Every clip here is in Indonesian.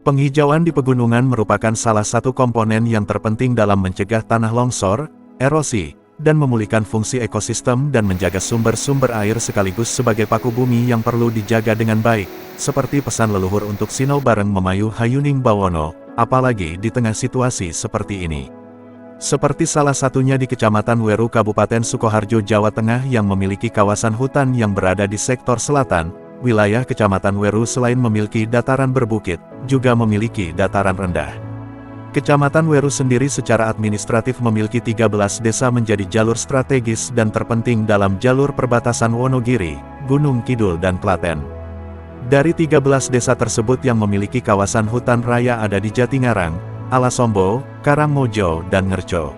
Penghijauan di pegunungan merupakan salah satu komponen yang terpenting dalam mencegah tanah longsor, erosi, dan memulihkan fungsi ekosistem dan menjaga sumber-sumber air sekaligus sebagai paku bumi yang perlu dijaga dengan baik, seperti pesan leluhur untuk Sinau bareng Memayu Hayuning Bawono, apalagi di tengah situasi seperti ini. Seperti salah satunya di Kecamatan Weru Kabupaten Sukoharjo, Jawa Tengah yang memiliki kawasan hutan yang berada di sektor selatan. Wilayah Kecamatan Weru selain memiliki dataran berbukit, juga memiliki dataran rendah. Kecamatan Weru sendiri secara administratif memiliki 13 desa menjadi jalur strategis dan terpenting dalam jalur perbatasan Wonogiri, Gunung Kidul dan Klaten. Dari 13 desa tersebut yang memiliki kawasan hutan raya ada di Jatingarang, Alasombo, Karangmojo, dan Ngerco.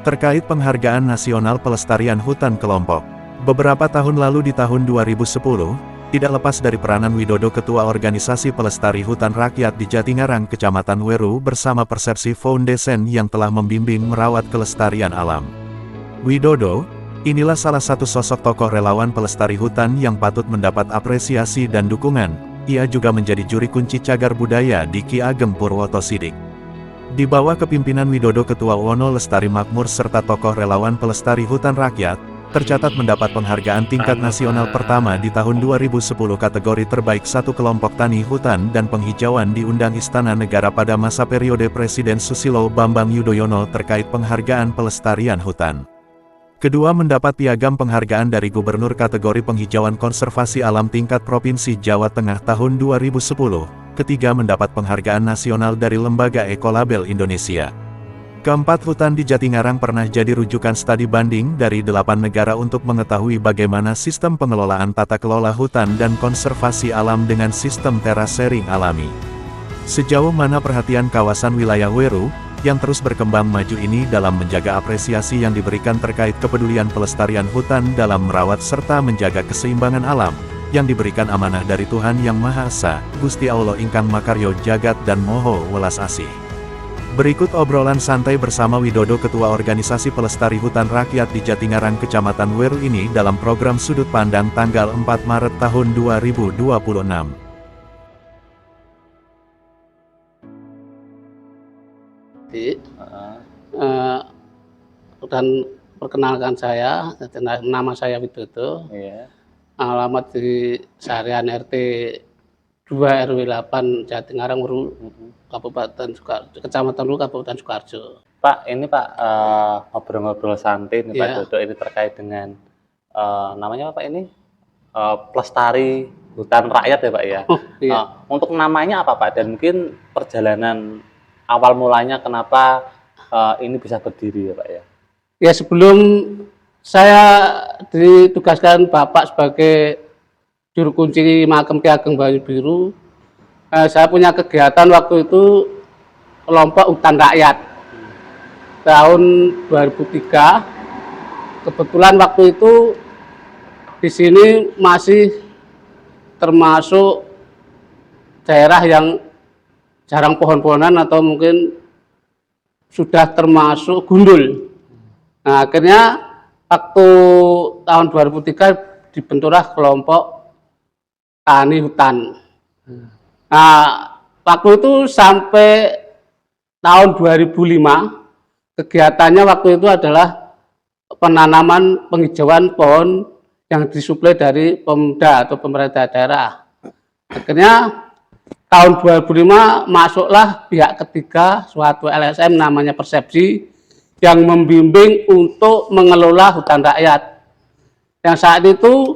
Terkait penghargaan nasional pelestarian hutan kelompok, beberapa tahun lalu di tahun 2010, tidak lepas dari peranan Widodo Ketua Organisasi Pelestari Hutan Rakyat di Jatingarang Kecamatan Weru bersama Persepsi Foundation yang telah membimbing merawat kelestarian alam. Widodo, inilah salah satu sosok tokoh relawan pelestari hutan yang patut mendapat apresiasi dan dukungan. Ia juga menjadi juri kunci cagar budaya di Ki Ageng Purwoto Sidik. Di bawah kepimpinan Widodo Ketua Wono Lestari Makmur serta tokoh relawan pelestari hutan rakyat, tercatat mendapat penghargaan tingkat nasional pertama di tahun 2010 kategori terbaik satu kelompok tani hutan dan penghijauan diundang Istana Negara pada masa periode Presiden Susilo Bambang Yudhoyono terkait penghargaan pelestarian hutan. Kedua mendapat piagam penghargaan dari Gubernur kategori penghijauan konservasi alam tingkat Provinsi Jawa Tengah tahun 2010. Ketiga mendapat penghargaan nasional dari Lembaga Ekolabel Indonesia. Keempat hutan di Jatingarang pernah jadi rujukan studi banding dari 8 negara untuk mengetahui bagaimana sistem pengelolaan tata kelola hutan dan konservasi alam dengan sistem terasering alami. Sejauh mana perhatian kawasan wilayah Weru, yang terus berkembang maju ini dalam menjaga apresiasi yang diberikan terkait kepedulian pelestarian hutan dalam merawat serta menjaga keseimbangan alam, yang diberikan amanah dari Tuhan Yang Maha Esa, Gusti Allah ingkang makaryo jagat dan moho welas asih. Berikut obrolan santai bersama Widodo Ketua Organisasi Pelestari Hutan Rakyat di Jatingarang Kecamatan Weru ini dalam program Sudut Pandang tanggal 4 Maret tahun 2026. Dan perkenalkan saya, nama saya Widodo. Iya. Alamat di Sarian RT 2 RW 8 Jatingarang Weru, Kecamatan Weru, Kabupaten Sukoharjo. Pak, ini Pak ngobrol-ngobrol santai nih Pak Dodo, ini terkait dengan namanya apa Pak ini? Pelestari hutan rakyat ya Pak ya. Oh, iya. Untuk namanya apa Pak, dan mungkin perjalanan awal mulanya kenapa ini bisa berdiri ya Pak ya? Ya, sebelum saya ditugaskan Bapak sebagai juru kunci Makam Ki Ageng Bayu Biru, saya punya kegiatan waktu itu kelompok hutan rakyat tahun 2003. Kebetulan waktu itu di sini masih termasuk daerah yang jarang pohon-pohonan atau mungkin sudah termasuk gundul. Nah, akhirnya waktu tahun 2003 dibentuklah kelompok tani hutan. Nah, waktu itu sampai tahun 2005, kegiatannya waktu itu adalah penanaman penghijauan pohon yang disuplai dari Pemda atau pemerintah daerah. Akhirnya tahun 2005 masuklah pihak ketiga, suatu LSM namanya Persepsi, yang membimbing untuk mengelola hutan rakyat. Yang saat itu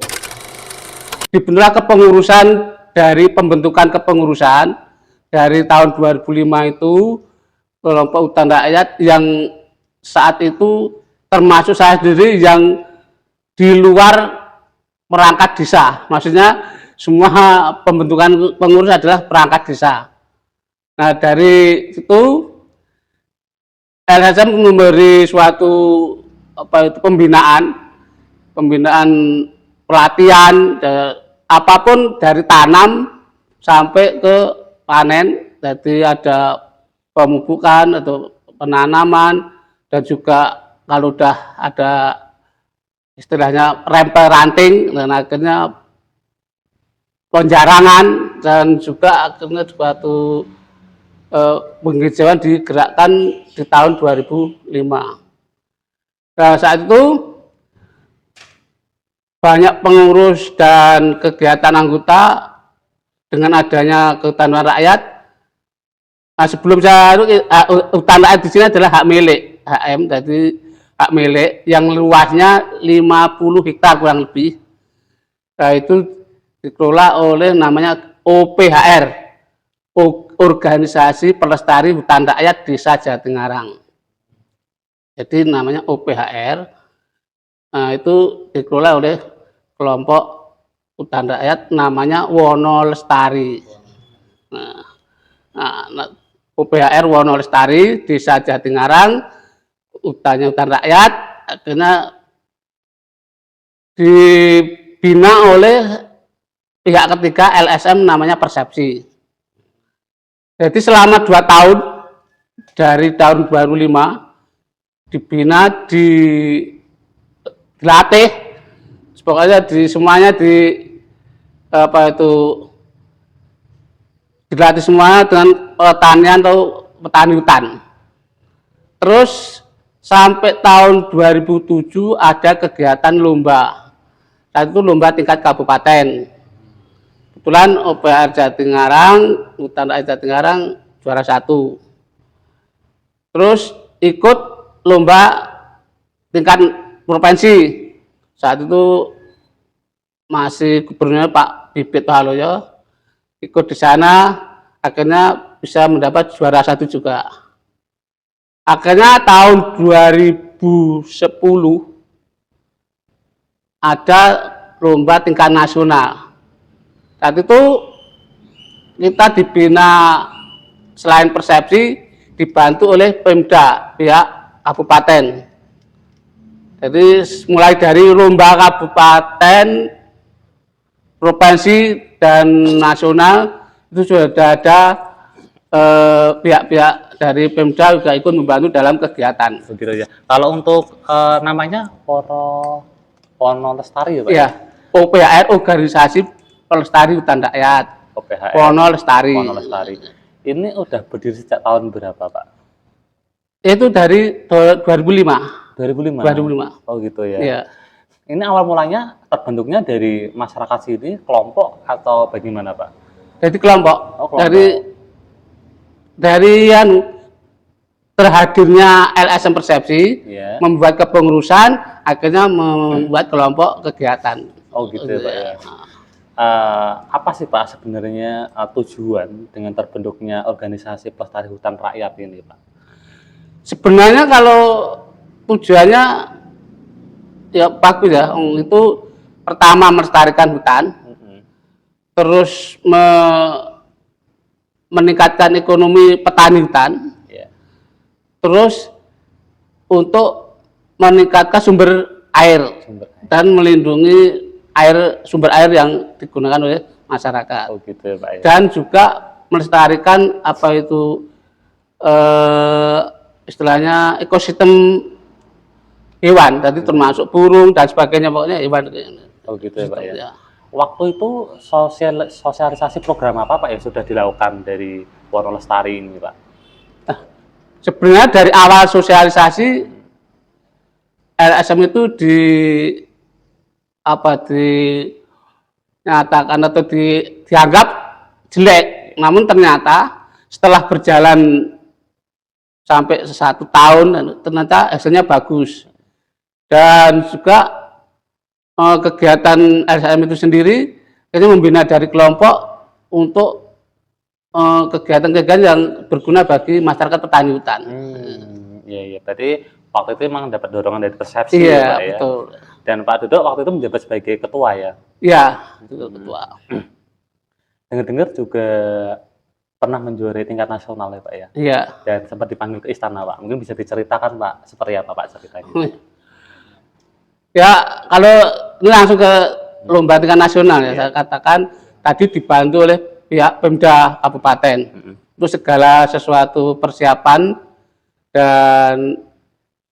dibentuklah kepengurusan dari pembentukan kepengurusan dari tahun 2005 itu kelompok hutan rakyat yang saat itu termasuk saya sendiri yang di luar perangkat desa. Maksudnya semua pembentukan pengurus adalah perangkat desa. Nah, dari itu LSM memberi suatu pembinaan pelatihan, apapun dari tanam sampai ke panen. Jadi ada pemupukan atau penanaman, dan juga kalau udah ada istilahnya rempel ranting, dan akhirnya penjarangan, dan juga akhirnya suatu penghijauan digerakkan di tahun 2005. Nah, saat itu banyak pengurus dan kegiatan anggota dengan adanya kehutanan rakyat. Nah, sebelum saya hutan rakyat di sini adalah hak milik HM, jadi hak milik yang luasnya 50 hektar kurang lebih. Nah, itu dikelola oleh namanya OPHR, Organisasi Pelestari Hutan Rakyat Desa Jatingarang. Jadi namanya OPHR. Nah, itu dikelola oleh kelompok hutan rakyat namanya Wono Lestari. Nah, OPHR Wono Lestari Desa Jatingarang, hutannya hutan rakyat, akhirnya dibina oleh pihak ketiga LSM namanya Persepsi. Jadi selama 2 tahun dari tahun 2005 dibina, dilatih, pokoknya semuanya dilatih semuanya dengan pertanian atau petani hutan. Terus sampai tahun 2007 ada kegiatan lomba. Saat itu lomba tingkat kabupaten. Kebetulan OPHR Jatingarang, Hutan Rakyat Jatingarang juara 1. Terus ikut lomba tingkat provinsi. Saat itu masih gubernurnya Pak Bibit Haloyo. Ikut di sana, akhirnya bisa mendapat juara 1 juga. Akhirnya tahun 2010 ada lomba tingkat nasional. Saat itu kita dibina selain Persepsi dibantu oleh Pemda pihak kabupaten. Jadi mulai dari lomba kabupaten, provinsi dan nasional itu sudah ada pihak-pihak dari Pemda juga ikut membantu dalam kegiatan. Begitu ya. Kalau untuk namanya Wono Lestari ya Pak? Iya, OPHR Organisasi Pelestari Hutan Rakyat. OPHR Wono Lestari. Wono Lestari. Ini udah berdiri sejak tahun berapa Pak? Itu dari 2005. 2005. 2005. Oh gitu ya. Iya. Ini awal mulanya terbentuknya dari masyarakat sini, kelompok atau bagaimana Pak? Jadi kelompok. Oh, kelompok. Dari terhadirnya LSM Persepsi Iya. membuat kepengurusan, akhirnya membuat kelompok kegiatan. Oh gitu ya Pak ya. Apa sih Pak sebenarnya tujuan dengan terbentuknya organisasi pelestari hutan rakyat ini Pak? Sebenarnya kalau tujuannya ya bagus ya, itu pertama melestarikan hutan, terus meningkatkan ekonomi petani hutan, Yeah. terus untuk meningkatkan sumber air dan melindungi sumber air yang digunakan oleh masyarakat. Oh gitu ya Pak ya. Dan juga melestarikan apa itu istilahnya ekosistem hewan, jadi termasuk burung dan sebagainya, pokoknya hewan. Oh gitu ya Pak ya. Waktu itu sosialisasi program apa Pak yang sudah dilakukan dari Wono Lestari ini Pak? Sebenarnya dari awal sosialisasi LSM itu dinyatakan atau dianggap jelek, namun ternyata setelah berjalan sampai 1 tahun ternyata hasilnya bagus. Dan juga kegiatan LSM itu sendiri ini membina dari kelompok untuk kegiatan-kegiatan yang berguna bagi masyarakat petani hutan. Iya iya, berarti waktu itu memang dapat dorongan dari Persepsi Iya, ya, Pak ya. betul. Dan Pak Duduk waktu itu menjabat sebagai ketua ya. Iya, ketua. Dengar-dengar juga pernah menjuarai tingkat nasional ya Pak ya. Iya. Dan sempat dipanggil ke istana Pak. Mungkin bisa diceritakan Pak seperti apa Pak ceritanya? Ya, kalau ini langsung ke lomba tingkat nasional ya, saya katakan tadi dibantu oleh pihak Pemda Kabupaten. Itu segala sesuatu persiapan dan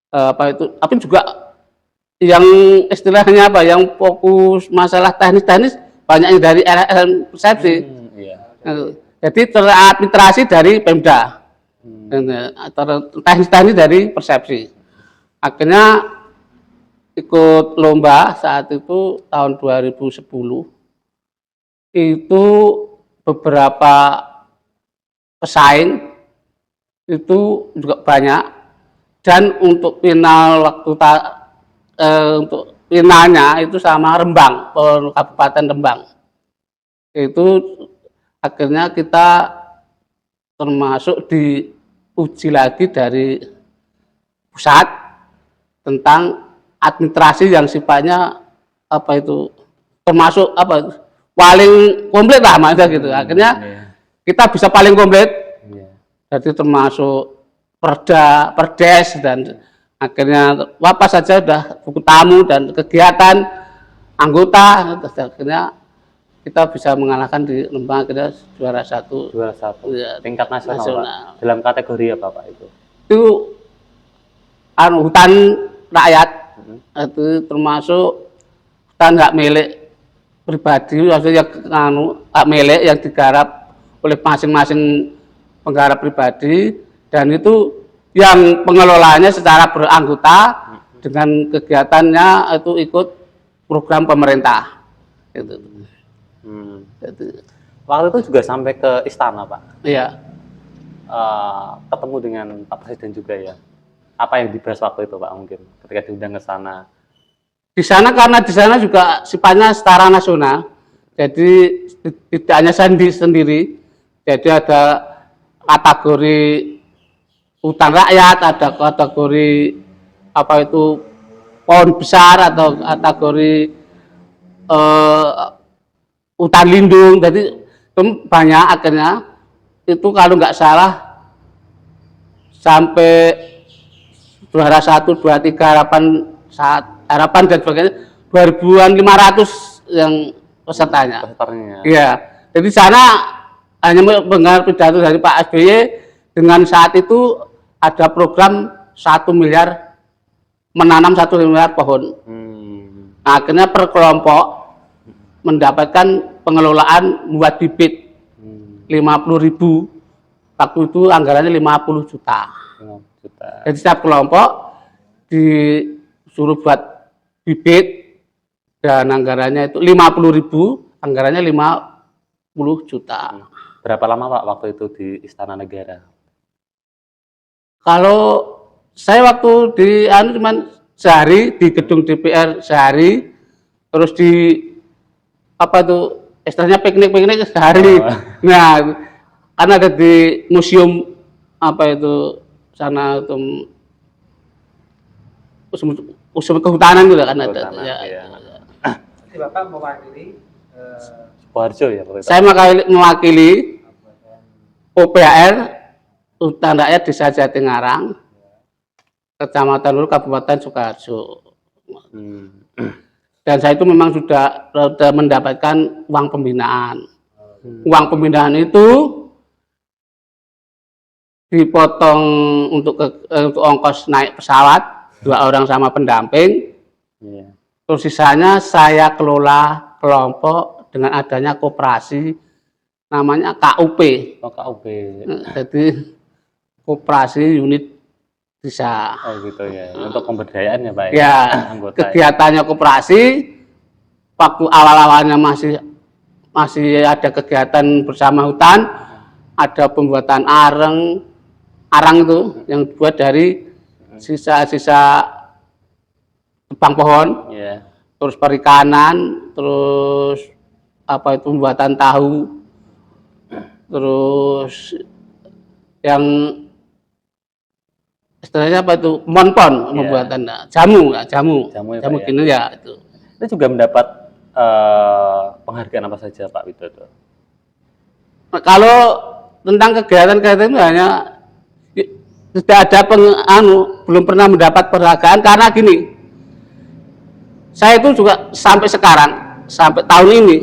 tapi juga yang istilahnya yang fokus masalah teknis-teknis banyak yang dari LSM Persepsi. Iya. Jadi teradministrasi dari Pemda, teknis-teknis dari Persepsi. Akhirnya ikut lomba saat itu tahun 2010. Itu beberapa pesaing itu juga banyak, dan untuk final untuk finalnya itu sama Rembang, Kabupaten Rembang. Itu akhirnya kita termasuk diuji lagi dari pusat tentang administrasi yang sifatnya apa itu termasuk apa paling komplit lah mas gitu. Akhirnya kita bisa paling komplit, jadi termasuk perda, perdes, dan akhirnya apa saja sudah buku tamu dan kegiatan anggota. Akhirnya kita bisa mengalahkan di Lembang, akhirnya juara satu ya, tingkat nasional. nasional. Dalam kategori apa Pak itu? Itu hutan rakyat, itu termasuk hutan hak milik pribadi, maksudnya hak milik yang digarap oleh masing-masing penggarap pribadi, dan itu yang pengelolaannya secara beranggota dengan kegiatannya itu ikut program pemerintah. Gitu. Jadi, waktu itu juga sampai ke istana Pak. Iya. Ketemu dengan Pak Presiden juga ya. Apa yang dibahas waktu itu Pak mungkin ketika diundang ke sana? Di sana karena di sana juga sifatnya setara nasional, jadi tidak hanya sendiri. Jadi ada kategori hutan rakyat, ada kategori apa itu pohon besar, atau kategori hutan lindung. Jadi itu banyak, akhirnya itu kalau nggak salah sampai juara 1, 2, 3 harapan dan sebagainya 2.500 yang pesertanya. Iya. Jadi sana hanya mendengar pidato dari Pak SBY, dengan saat itu ada program 1 miliar menanam 1 miliar pohon. Nah, akhirnya per kelompok mendapatkan pengelolaan buat bibit 50.000. Waktu itu anggarannya 50 juta. Jadi setiap kelompok disuruh buat bibit, dan anggarannya itu 50.000, anggarannya 50 juta. Berapa lama Pak waktu itu di Istana Negara? Kalau saya waktu di cuman sehari di gedung DPR sehari, terus di apa itu istilahnya piknik sehari. Nah, kan ada di museum apa itu sana itu museum kehutanan juga kan ada. Ya. Jadi Bapak mewakili Sukoharjo ya? Saya mewakili OPHR Hutan Rakyat Desa Jatingarang, Kecamatan Lur, Kabupaten Sukoharjo. Dan saya itu memang sudah mendapatkan uang pembinaan. Uang pembinaan itu dipotong untuk ongkos naik pesawat 2 orang sama pendamping. Terus sisanya saya kelola kelompok dengan adanya koperasi namanya KUP. KUP. Jadi koperasi unit desa. Oh gitu ya. Untuk pemberdayaan ya Pak ya? Anggota kegiatannya koperasi waktu awal-awalnya masih ada kegiatan bersama hutan, ada pembuatan arang itu yang dibuat dari sisa-sisa tebang pohon, terus perikanan, terus apa itu pembuatan tahu, terus yang istilahnya apa itu monpon, pembuatan jamu gini ya itu. Itu juga mendapat penghargaan apa saja Pak Widodo? Nah, kalau tentang kegiatan-kegiatan itu hanya tidak ada belum pernah mendapat penghargaan, karena gini, saya itu juga sampai sekarang, sampai tahun ini,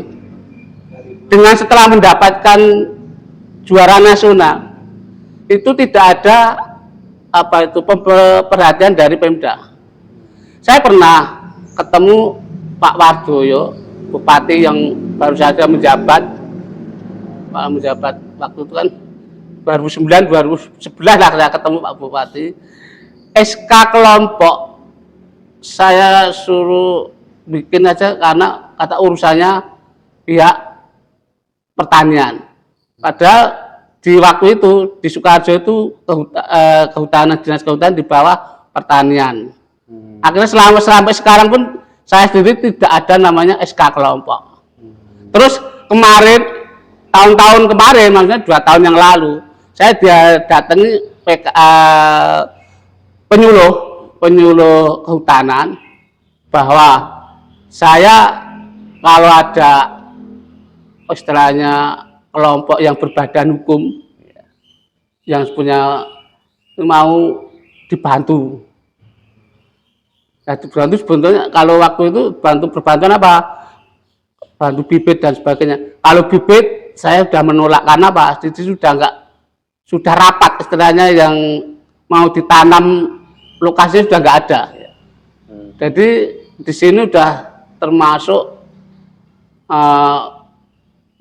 dengan setelah mendapatkan juara nasional, itu tidak ada apa itu perhatian dari Pemda. Saya pernah ketemu Pak Wardoyo, bupati yang baru saja menjabat, menjabat waktu itu kan 2009 2011 lah saya ketemu Pak Bupati. SK kelompok saya suruh bikin aja karena kata urusannya pihak pertanian. Padahal di waktu itu di Sukoharjo itu kehutanan, dinas kehutanan di bawah pertanian. Akhirnya sampai sekarang pun saya sendiri tidak ada namanya SK kelompok. Terus kemarin, tahun-tahun kemarin, maksudnya 2 tahun yang lalu, saya datangi penyuluh kehutanan bahwa saya kalau ada istilahnya kelompok yang berbadan hukum yang punya mau dibantu. Nah, dibantu sebetulnya kalau waktu itu berbantuan apa? Bantu bibit dan sebagainya. Kalau bibit saya sudah menolak karena apa? Sudah rapat istilahnya yang mau ditanam lokasi sudah nggak ada. Jadi di sini sudah termasuk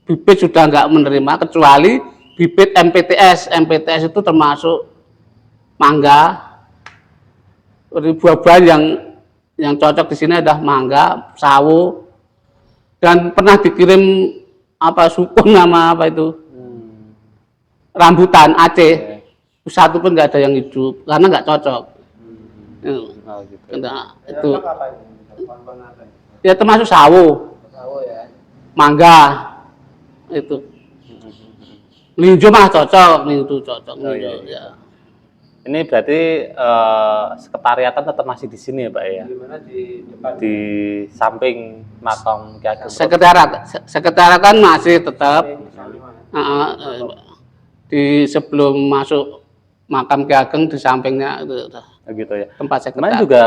bibit sudah nggak menerima kecuali bibit MPTS. MPTS itu termasuk mangga, buah-buahan yang cocok di sini adalah mangga, sawo, dan pernah dikirim apa sukun nama apa itu rambutan Aceh, satu pun nggak ada yang hidup karena nggak cocok. Oh, gitu. Nah, itu ya termasuk sawo, mangga itu. Linjo mah cocok, itu cocok. Oh, iya. Ya. Ini berarti sekretariatan tetap masih di sini ya Pak ya? Di samping makam Ki Ageng. Sekretariatan masih tetap di sebelum masuk makam Ki Ageng di sampingnya itu gitu ya. tempat Kemarin sekretariat. juga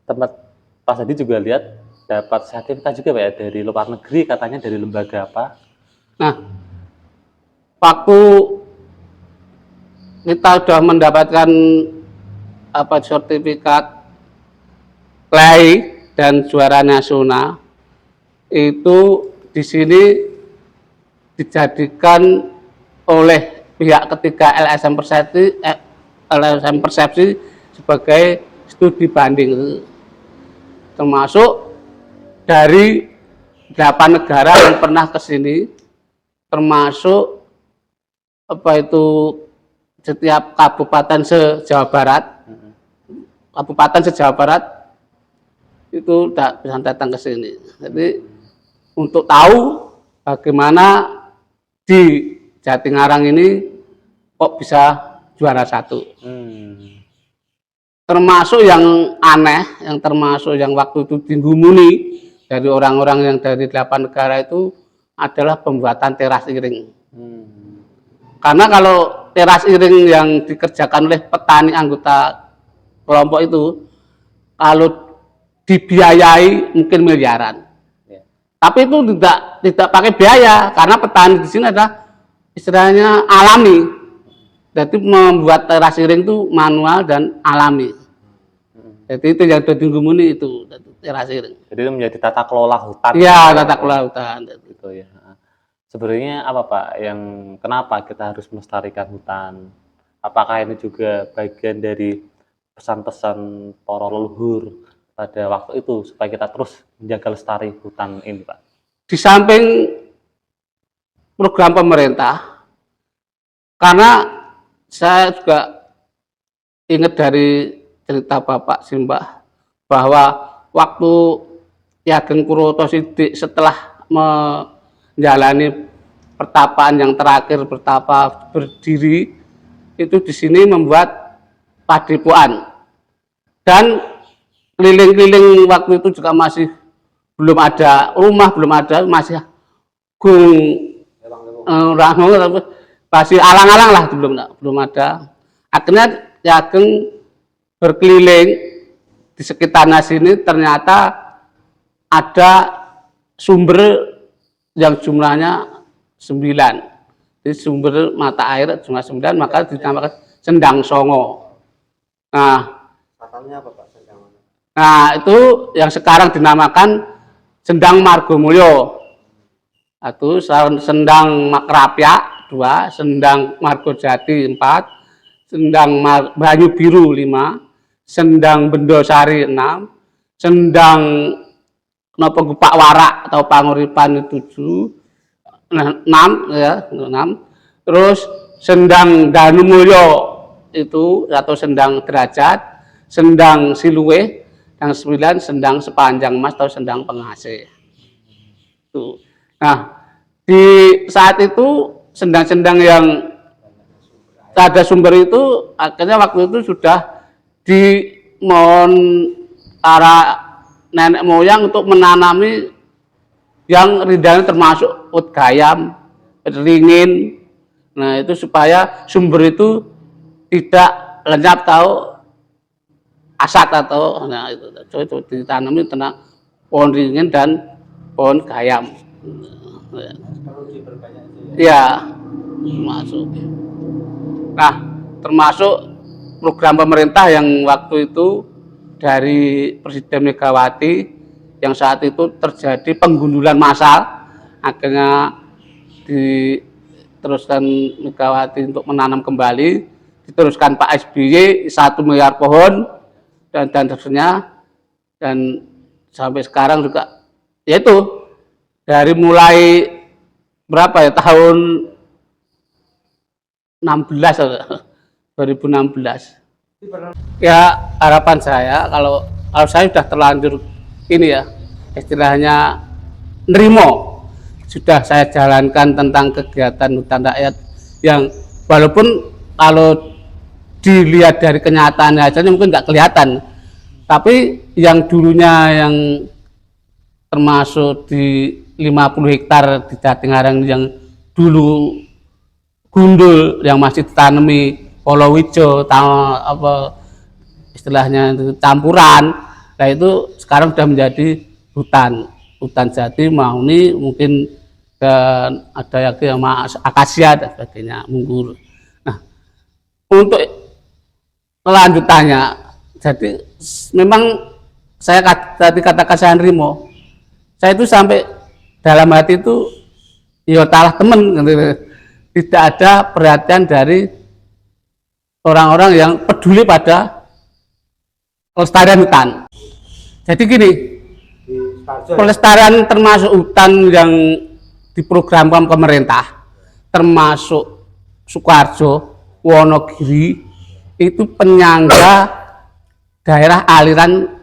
tempat Pak Sadi juga lihat dapat sertifikat juga Pak ya dari luar negeri, katanya dari lembaga apa? Nah, waktu kita sudah mendapatkan apa sertifikat LAI dan juara nasional itu di sini dijadikan oleh pihak ketiga LSM Persepsi sebagai studi banding itu, termasuk dari 8 negara yang pernah ke sini, termasuk apa itu setiap kabupaten se-Jawa Barat, kabupaten se-Jawa Barat itu bisa datang ke sini. Jadi untuk tahu bagaimana di Jatingarang ini kok bisa juara 1. Termasuk yang aneh, yang termasuk yang waktu itu digumuni dari orang-orang yang dari 8 negara itu adalah pembuatan teras iring. Karena kalau teras iring yang dikerjakan oleh petani anggota kelompok itu, kalau dibiayai mungkin miliaran. Tapi itu tidak pakai biaya karena petani di sini adalah istilahnya alami. Jadi membuat teras iring itu manual dan alami. Jadi itu yang digumuni itu teras iring. Jadi itu menjadi tata kelola hutan. Iya, tata kelola hutan. Gitu ya. Sebenarnya apa Pak yang kenapa kita harus melestarikan hutan? Apakah ini juga bagian dari pesan-pesan para leluhur pada waktu itu supaya kita terus menjaga lestari hutan ini Pak? Di samping program pemerintah, karena saya juga ingat dari cerita Bapak Simbah bahwa waktu Ki Ageng Kuroto Sidik setelah menjalani pertapaan yang terakhir, bertapa berdiri itu di sini membuat padepokan, dan keliling-keliling waktu itu juga masih belum ada rumah, belum ada, masih masih alang-alang lah, belum ada. Akhirnya Ki Ageng berkeliling di sekitarnya sini, ternyata ada sumber yang jumlahnya 9. Jadi sumber mata air jumlah 9, maka dinamakan Sendang Songo. Nah, Katanya apa Pak Sendang? nah itu yang sekarang dinamakan Sendang Margomulyo. 1, Sendang Makrapyak 2, Sendang Margojati 4, Sendang Banyu Biru 5, Sendang Bendosari 6, Sendang Nopo Gupak Warak atau Panguripan 7, 6 ya, 6. Terus Sendang Danumulyo itu atau Sendang Derajat, Sendang Siluwe, yang 9 Sendang Sepanjang Mas atau Sendang Pengasih. Itu. Nah, di saat itu sendang-sendang yang ada sumber itu akhirnya waktu itu sudah dimohon para nenek moyang untuk menanami yang rindangnya termasuk ut gayam, ringin. Nah, itu supaya sumber itu tidak lenyap atau asat atau nah itu ditanami tentang pohon ringin dan pohon gayam. Ya, masuk. Nah, termasuk program pemerintah yang waktu itu dari Presiden Megawati yang saat itu terjadi penggundulan massal, akhirnya diteruskan Megawati untuk menanam kembali, diteruskan Pak SBY 1 miliar pohon dan seterusnya, dan sampai sekarang juga yaitu dari mulai berapa ya tahun 16 2016. Ya, harapan saya kalau saya sudah terlanjur ini ya istilahnya nerimo, sudah saya jalankan tentang kegiatan hutan rakyat yang walaupun kalau dilihat dari kenyataannya aja mungkin nggak kelihatan, tapi yang dulunya yang termasuk di 50 hektar di Jatingarang yang dulu gundul yang masih ditanami polowijo, apa istilahnya itu campuran, nah itu sekarang sudah menjadi hutan jati, mahuni, mungkin dan ada yang akasia dan sebagainya, munggur. Nah, untuk kelanjutannya, jadi memang saya tadi katakan saya nerimo, saya itu sampai dalam hati itu ya talah temen, tidak ada perhatian dari orang-orang yang peduli pada pelestarian hutan. Jadi gini, pelestarian termasuk hutan yang diprogramkan pemerintah, termasuk Sukoharjo, Wonogiri, itu penyangga daerah aliran